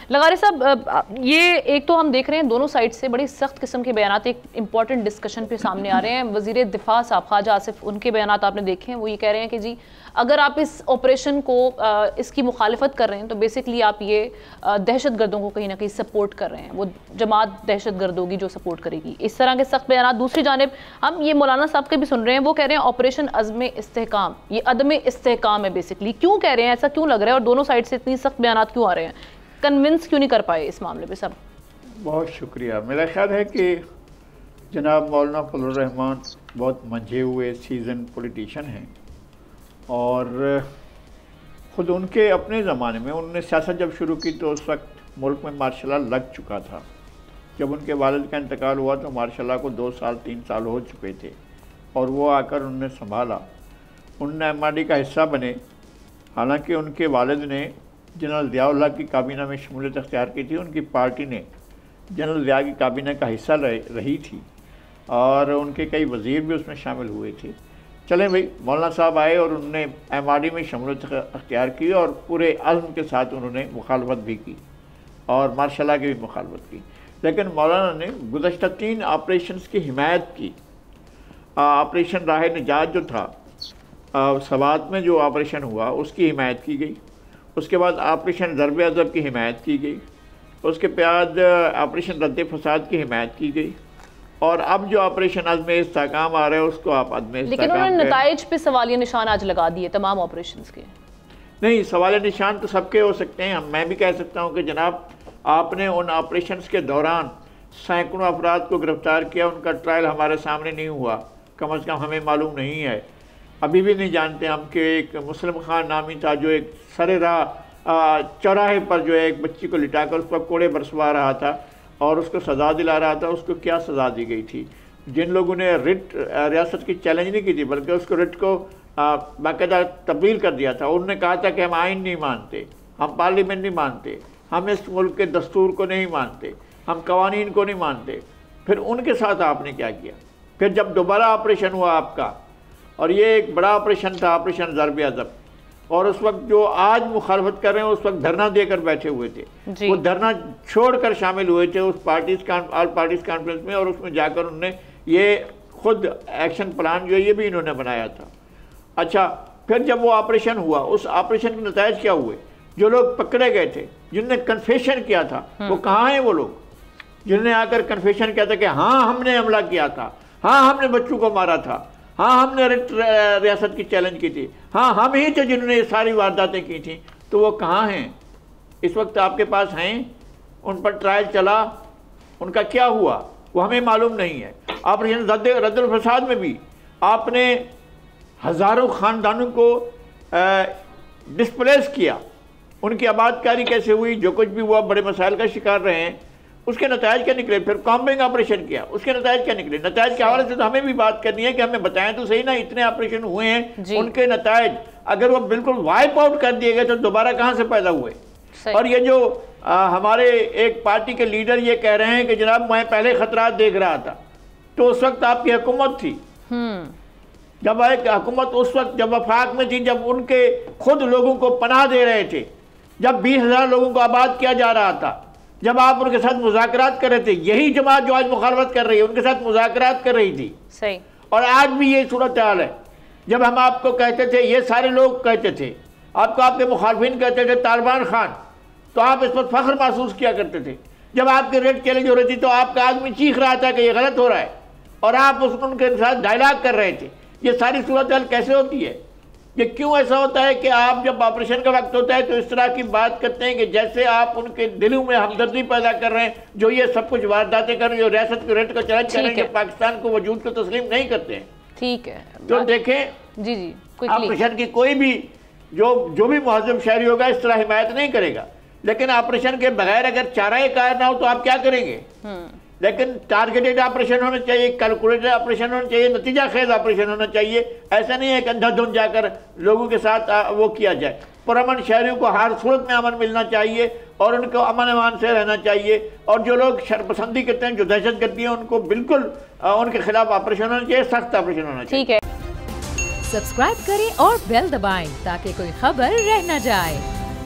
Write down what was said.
لغاری صاحب، یہ ایک تو ہم دیکھ رہے ہیں دونوں سائڈ سے بڑی سخت قسم کے بیانات ایک امپورٹنٹ ڈسکشن پہ سامنے آ رہے ہیں. وزیر دفاع صاحب خواجہ آصف، ان کے بیانات آپ نے دیکھے ہیں. وہ یہ کہہ رہے ہیں کہ جی اگر آپ اس آپریشن کو اس کی مخالفت کر رہے ہیں تو بیسکلی آپ یہ دہشت گردوں کو کہیں نہ کہیں سپورٹ کر رہے ہیں، وہ جماعت دہشت گرد ہوگی جو سپورٹ کرے گی. اس طرح کے سخت بیانات. دوسری جانب ہم یہ مولانا صاحب کے بھی سن رہے ہیں، وہ کہہ رہے ہیں آپریشن عزم استحکام، یہ عدم استحکام ہے بیسکلی. کیوں کہہ رہے ہیں ایسا، کیوں لگ رہا ہے، اور دونوں سائڈ سے اتنی سخت بیانات کیوں آ رہے ہیں؟ کنونس کیوں نہیں کر پائے اس معاملے پہ سب؟ بہت شکریہ. میرا خیال ہے کہ جناب مولانا فضل الرحمان بہت منجھے ہوئے سیزن پولیٹیشین ہیں، اور خود ان کے اپنے زمانے میں انہوں نے سیاست جب شروع کی تو اس وقت ملک میں مارشل لا لگ چکا تھا. جب ان کے والد کا انتقال ہوا تو مارشل لا کو 2 سال 3 سال ہو چکے تھے، اور وہ آ کر انہوں نے سنبھالا. انہوں نے ایم آر ڈی کا حصہ بنے. حالانکہ ان کے والد نے جنرل ضیاء اللہ کی کابینہ میں شمولیت اختیار کی تھی، ان کی پارٹی نے جنرل ضیاء کی کابینہ کا حصہ رہی تھی، اور ان کے کئی وزیر بھی اس میں شامل ہوئے تھے. چلیں بھائی، مولانا صاحب آئے اور انہوں نے ایم آر ڈی میں شمولیت اختیار کی، اور پورے عزم کے ساتھ انہوں نے مخالفت بھی کی اور مارشل لا کی بھی مخالفت کی. لیکن مولانا نے گزشتہ 3 آپریشنز کی حمایت کی. آپریشن راہ نجات جو تھا، سوات میں جو آپریشن ہوا اس کی حمایت کی گئی. اس کے بعد آپریشن ضرب عضب کی حمایت کی گئی. اس کے بعد آپریشن رد فساد کی حمایت کی گئی. اور اب جو آپریشن عزم استحکام آ رہا ہے اس کو آپ عدم استحکام. لیکن انہوں نے نتائج پہ سوالیہ نشان آج لگا دیے تمام آپریشنز کے. نہیں، سوالیہ نشان تو سب کے ہو سکتے ہیں. میں بھی کہہ سکتا ہوں کہ جناب آپ نے ان آپریشنز کے دوران سینکڑوں افراد کو گرفتار کیا، ان کا ٹرائل ہمارے سامنے نہیں ہوا. کم از کم ہمیں معلوم نہیں ہے، ابھی بھی نہیں جانتے ہم کہ ایک مسلم خان نامی تھا جو ایک سر راہ چوراہے پر جو ہے ایک بچی کو لٹا کر اس پر کوڑے برسوا رہا تھا اور اس کو سزا دلا رہا تھا. اس کو کیا سزا دی گئی تھی؟ جن لوگوں نے رٹ ریاست کی چیلنج نہیں کی تھی بلکہ اس کو رٹ کو باقاعدہ تبدیل کر دیا تھا. انہوں نے کہا تھا کہ ہم آئین نہیں مانتے، ہم پارلیمنٹ نہیں مانتے، ہم اس ملک کے دستور کو نہیں مانتے، ہم قوانین کو نہیں مانتے. پھر ان کے ساتھ آپ نے کیا کیا؟ پھر جب دوبارہ آپریشن ہوا آپ کا، اور یہ ایک بڑا آپریشن تھا، آپریشن ضرب عضب، اور اس وقت جو آج مخالفت کر رہے ہیں اس وقت دھرنا دے کر بیٹھے ہوئے تھے. وہ دھرنا چھوڑ کر شامل ہوئے تھے اس آل پارٹیز کانفرنس میں، اور اس میں جا کر انہوں نے یہ خود ایکشن پلان جو ہے یہ بھی انہوں نے بنایا تھا. اچھا، پھر جب وہ آپریشن ہوا، اس آپریشن کے نتائج کیا ہوئے؟ جو لوگ پکڑے گئے تھے، جن نے کنفیشن کیا تھا، وہ کہاں ہیں؟ وہ لوگ جنہوں نے آ کر کنفیشن کیا تھا کہ ہاں ہم نے حملہ کیا تھا، ہاں ہم نے بچوں کو مارا تھا، ہاں ہم نے ریاست کی چیلنج کی تھی، ہاں ہم ہی تھے جنہوں نے یہ ساری وارداتیں کی تھیں. تو وہ کہاں ہیں اس وقت؟ آپ کے پاس ہیں؟ ان پر ٹرائل چلا، ان کا کیا ہوا وہ ہمیں معلوم نہیں ہے. آپریشن رد الفساد میں بھی آپ نے ہزاروں خاندانوں کو ڈسپلیس کیا. ان کی آباد کاری کیسے ہوئی؟ جو کچھ بھی ہوا بڑے مسائل کا شکار رہے ہیں. اس کے نتائج کیا نکلے؟ پھر کامبنگ آپریشن کیا، اس کے نتائج کیا نکلے؟ نتائج کے حوالے سے تو ہمیں بھی بات کرنی ہے کہ ہمیں بتائیں تو صحیح نا. اتنے آپریشن ہوئے ہیں، ان کے نتائج اگر وہ بالکل وائپ آؤٹ کر دیے گئے تو دوبارہ کہاں سے پیدا ہوئے؟ اور یہ جو ہمارے ایک پارٹی کے لیڈر یہ کہہ رہے ہیں کہ جناب میں پہلے خطرات دیکھ رہا تھا، تو اس وقت آپ کی حکومت تھی. جب ایک حکومت اس وقت جب وفاق میں تھی، جب ان کے خود لوگوں کو پناہ دے رہے تھے، جب 20,000 لوگوں کو آباد کیا جا رہا تھا، جب آپ ان کے ساتھ مذاکرات کر رہے تھے، یہی جماعت جو آج مخالفت کر رہی ہے ان کے ساتھ مذاکرات کر رہی تھی. صحیح. اور آج بھی یہ صورتحال ہے. جب ہم آپ کو کہتے تھے، یہ سارے لوگ کہتے تھے آپ کو، آپ کے مخالفین کہتے تھے طالبان خان، تو آپ اس پر فخر محسوس کیا کرتے تھے. جب آپ کی ریٹ چیلنج ہو رہی تھی تو آپ کا آدمی چیخ رہا تھا کہ یہ غلط ہو رہا ہے، اور آپ ان کے ساتھ ڈائلاگ کر رہے تھے. یہ ساری صورتحال کیسے ہوتی ہے؟ یہ کیوں ایسا ہوتا ہے کہ آپ جب آپریشن کا وقت ہوتا ہے تو اس طرح کی بات کرتے ہیں کہ جیسے آپ ان کے دلوں میں ہمدردی پیدا کر رہے ہیں، جو یہ سب کچھ وارداتیں کر رہے ہیں، جو ریاست کے ریٹ کا چیلنج کر رہے ہیں، جو پاکستان کو وجود کو تسلیم نہیں کرتے ہیں. ٹھیک ہے، تو دیکھیں آپریشن کی کوئی بھی جو بھی مہذب شہری ہوگا اس طرح حمایت نہیں کرے گا. لیکن آپریشن کے بغیر اگر چارہ کار نہ ہو تو آپ کیا کریں گے؟ لیکن ٹارگیٹڈ آپریشن ہونا چاہیے، کیلکولیٹڈ آپریشن ہونا چاہیے، نتیجہ خیز آپریشن ہونا چاہیے. ایسا نہیں ہے کہ اندھا دھند جا کر لوگوں کے ساتھ وہ کیا جائے. پرامن شہریوں کو ہر صورت میں امن ملنا چاہیے اور ان کو امن امان سے رہنا چاہیے. اور جو لوگ شرپسندی کرتے ہیں، جو دہشت گردی ہیں، ان کو بالکل ان کے خلاف آپریشن ہونا چاہیے، سخت آپریشن ہونا چاہیے. سبسکرائب کریں اور بیل دبائیں تاکہ کوئی خبر رہ نہ جائے.